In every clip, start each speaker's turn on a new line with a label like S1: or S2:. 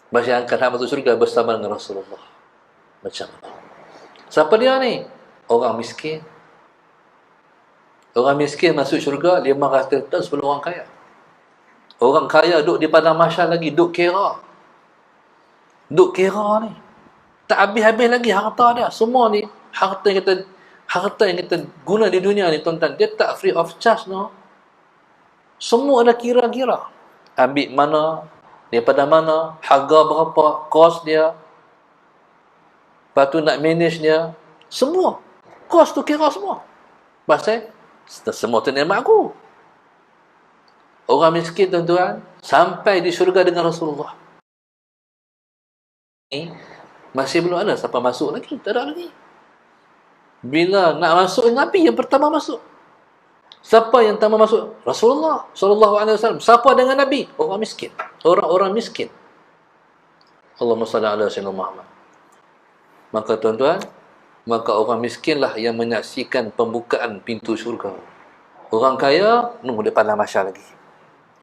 S1: Bayangkan hak masuk syurga bersama dengan Rasulullah. Macam mana? Siapa dia ni? Orang miskin. Orang miskin masuk syurga 500 tahun sebelum orang kaya. Orang kaya duduk di padang mahsyar lagi, duduk kira. Duduk kira ni. Tak habis-habis lagi harta dia. Semua ni harta yang kita guna di dunia ni, tuan-tuan, dia tak free of charge, no. Semua ada kira-kira. Ambil mana, daripada mana, harga berapa, kos dia, lepas tu nak manage dia, semua. Kos tu kira semua. Pasal semua tu nikmat aku. Orang miskin, tuan-tuan, sampai di syurga dengan Rasulullah. Ni masih belum ada siapa masuk lagi. Tak ada lagi. Bila nak masuk, Nabi yang pertama masuk. Siapa yang pertama masuk? Rasulullah sallallahu alaihi wasallam. Siapa dengan Nabi? Orang miskin. Orang-orang miskin. Allahumma salli ala sayyidina Muhammad. Maka tuan-tuan, maka orang miskinlah yang menyaksikan pembukaan pintu syurga. Orang kaya nunggu depan mahsyar lagi.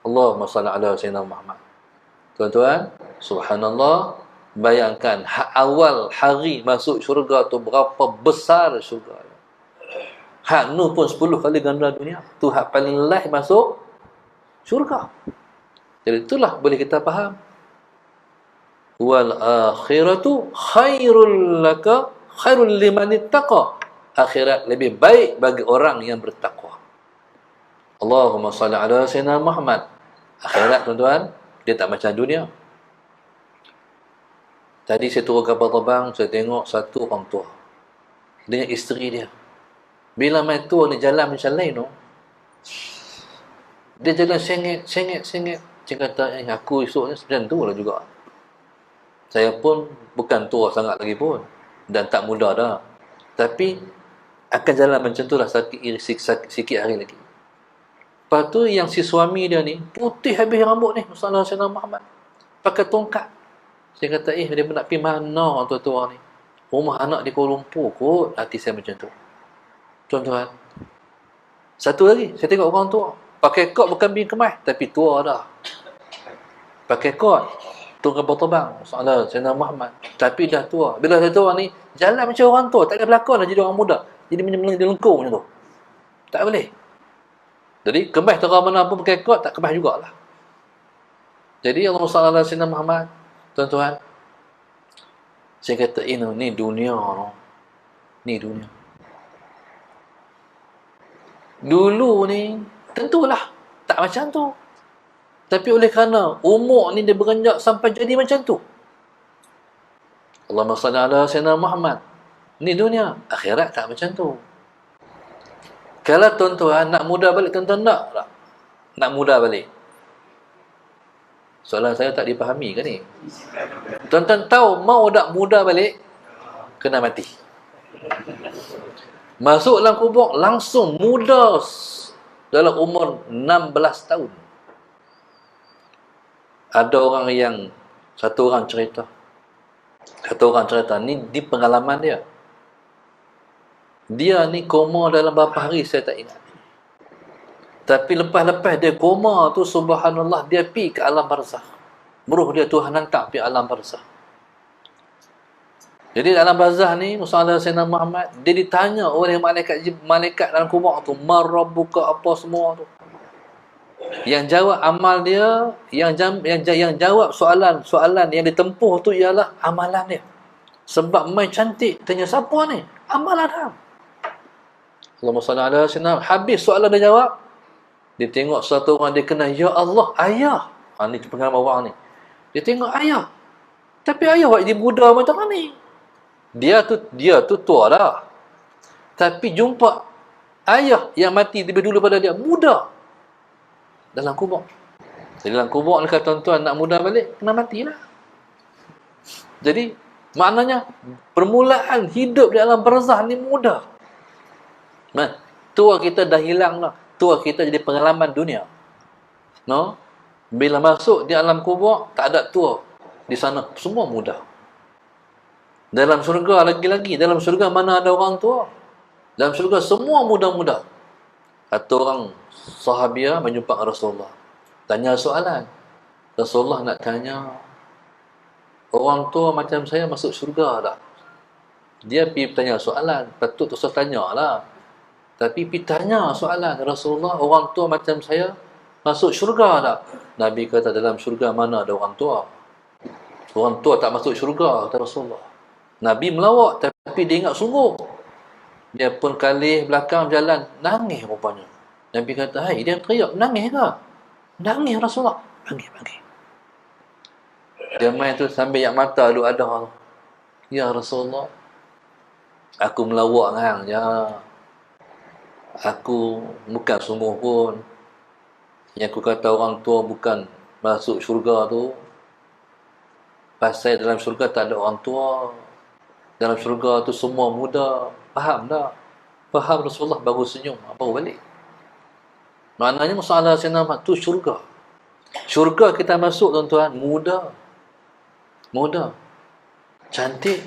S1: Allahumma salli ala sayyidina Muhammad. Tuan-tuan, subhanallah, bayangkan awal hari masuk syurga tu berapa besar syurga. Hak nu pun 10 kali ganda dunia. Tu hak paling last masuk syurga. Jadi itulah boleh kita faham. Wal akhiratu khairul laka khairul liman ittaqa. Akhirat lebih baik bagi orang yang bertakwa. Allahumma salli ala sayyidina Muhammad. Akhirat, tuan-tuan, dia tak macam dunia. Tadi saya turun kapal terbang, saya tengok satu orang tua dengan isteri dia. Bila main tua ni jalan macam lain, no? Dia jalan sengit. Dia kata, aku esok ni macam tu lah juga. Saya pun bukan tua sangat lagi pun, dan tak muda dah. Tapi akan jalan macam tu lah sikit hari lagi. Lepas tu yang si suami dia ni putih habis rambut ni, Rasulullah SAW Muhammad, pakai tongkat. Saya kata, dia nak pergi mana orang tua-tua ni? Rumah anak di Kuala Lumpur kot. Hati saya macam tu, tuan-tuan. Satu lagi, saya tengok orang tua pakai kot, bukan bin kemas, tapi tua dah. Pakai kot, turun kapal terbang, Rasulullah SAW Muhammad, tapi dah tua. Bila dah tua ni, jalan macam orang tua, tak ada berlakon dah jadi orang muda. Jadi macam lengkung macam tu. Tak boleh. Jadi kemas terang mana pun pakai kot, tak kemas jugalah. Jadi Allah SAW Muhammad, tuan-tuan, saya kata, ni dunia, no. Ni dunia. Dulu ni tentulah tak macam tu. Tapi oleh kerana umur ni dia beranjak sampai jadi macam tu, Allahumma salli ala sayyidina Muhammad. Ni dunia. Akhirat tak macam tu. Kalau tuan-tuan nak muda balik, tuan-tuan nak tak? Nak muda balik? Soalan saya tak dipahami ke ni? Tuan-tuan tahu, mau tak muda balik, kena mati. Masuk dalam kubur langsung muda dalam umur 16 tahun. Ada orang yang satu orang cerita ni di pengalaman dia. Dia ni koma dalam berapa hari saya tak ingat. Tapi lepas dia koma tu, subhanallah, dia pergi ke alam barzakh. Ruh dia Tuhan hantar pergi alam barzakh. Jadi dalam barzakh ni, Rasulullah Sayyidina Muhammad, dia ditanya oleh malaikat dalam kubur tu, mar rabbuka, apa semua tu. Yang jawab amal dia, yang jawab soalan yang ditempuh tu ialah amalan dia. Sebab main cantik, tanya siapa ni? Amalan dia. Allahumma salli ala sayyidina. Habis soalan dia jawab, dia tengok satu orang dia kena, ya Allah, ayah. Ni pengalaman orang ni. Dia tengok ayah. Tapi ayah buat jadi budak macam mana ni? Dia tu tua dah. Tapi jumpa ayah yang mati lebih dulu pada dia, muda. Dalam kubur. Jadi dalam kubur ni, kata tuan-tuan, nak muda balik, kena matilah. Jadi maknanya permulaan hidup di alam barzakh ni muda. Tua kita dah hilang lah. Tua kita jadi pengalaman dunia. No? Bila masuk di alam kubur, tak ada tua. Di sana semua muda. Dalam syurga lagi-lagi, dalam syurga mana ada orang tua? Dalam syurga semua muda-muda. Satu orang sahabiah menjumpa Rasulullah, tanya soalan. Rasulullah nak tanya, orang tua macam saya masuk syurga tak? Dia pergi bertanya soalan, patut Ustaz tanya lah. Tapi pergi tanya soalan, Rasulullah, orang tua macam saya masuk syurga tak? Nabi kata, dalam syurga mana ada orang tua? Orang tua tak masuk syurga, kata Rasulullah. Nabi melawak, tapi dia ingat sungguh. Dia pun kalih belakang jalan, nangis rupanya. Nabi kata, hai, dia teriak, nangis ke? Nangis Rasulullah. Nangis. Dia main tu sambil yak mata duk ada. Ya Rasulullah, aku melawak hang je. Aku bukan sungguh pun. Yang aku kata orang tua bukan masuk syurga tu, pasal dalam syurga tak ada orang tua. Dalam syurga tu semua muda. Faham tak? Faham Rasulullah, baru senyum, baru balik. Maknanya masalah Sayyidina Muhammad tu syurga. Syurga kita masuk, tuan-tuan, muda, cantik.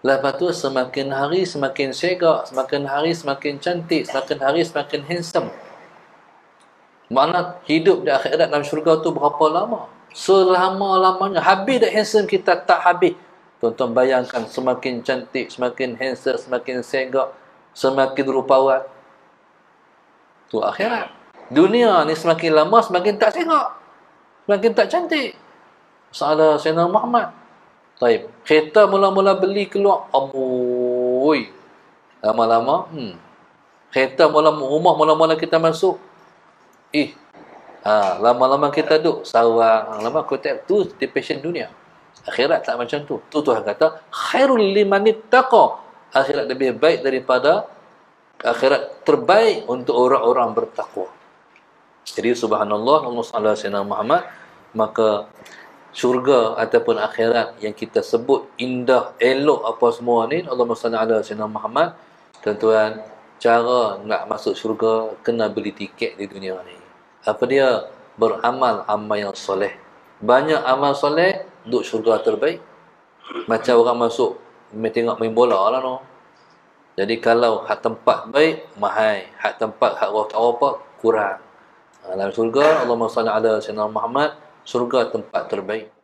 S1: Lepas tu semakin hari semakin segak, semakin hari semakin cantik, semakin hari semakin handsome. Makna hidup di akhirat dalam syurga tu berapa lama? Selama-lamanya. Habis dah handsome kita, tak habis. Tuan-tuan bayangkan, semakin cantik, semakin handsome, semakin segak, semakin rupawan. Tu akhirat. Dunia ni semakin lama semakin tak segak, semakin tak cantik. Salah Sayyidina Muhammad. Taib. Kereta mula-mula beli keluar, amboi. Lama-lama, kereta rumah mula-mula kita masuk, lama-lama kita duduk sarang, lama kotak tu di passion dunia. Akhirat tak macam tu. Tu Tuhan kata, khairul limanit taqa. Akhirat lebih baik daripada akhirat, terbaik untuk orang-orang bertakwa. Jadi subhanallah, Allah Sayyidina Muhammad, maka syurga ataupun akhirat yang kita sebut indah, elok apa semua ni, Allahumma salli ala Sayyidina Muhammad. Tuan-tuan, cara nak masuk syurga kena beli tiket di dunia ni. Apa dia? Beramal amal yang soleh. Banyak amal soleh, duduk syurga terbaik. Macam orang masuk tengok main bola lah no. Jadi kalau hak tempat baik, mahal. Hak tempat hak apa kurang. Dalam syurga, Allahumma salli ala Sayyidina Muhammad, syurga tempat terbaik.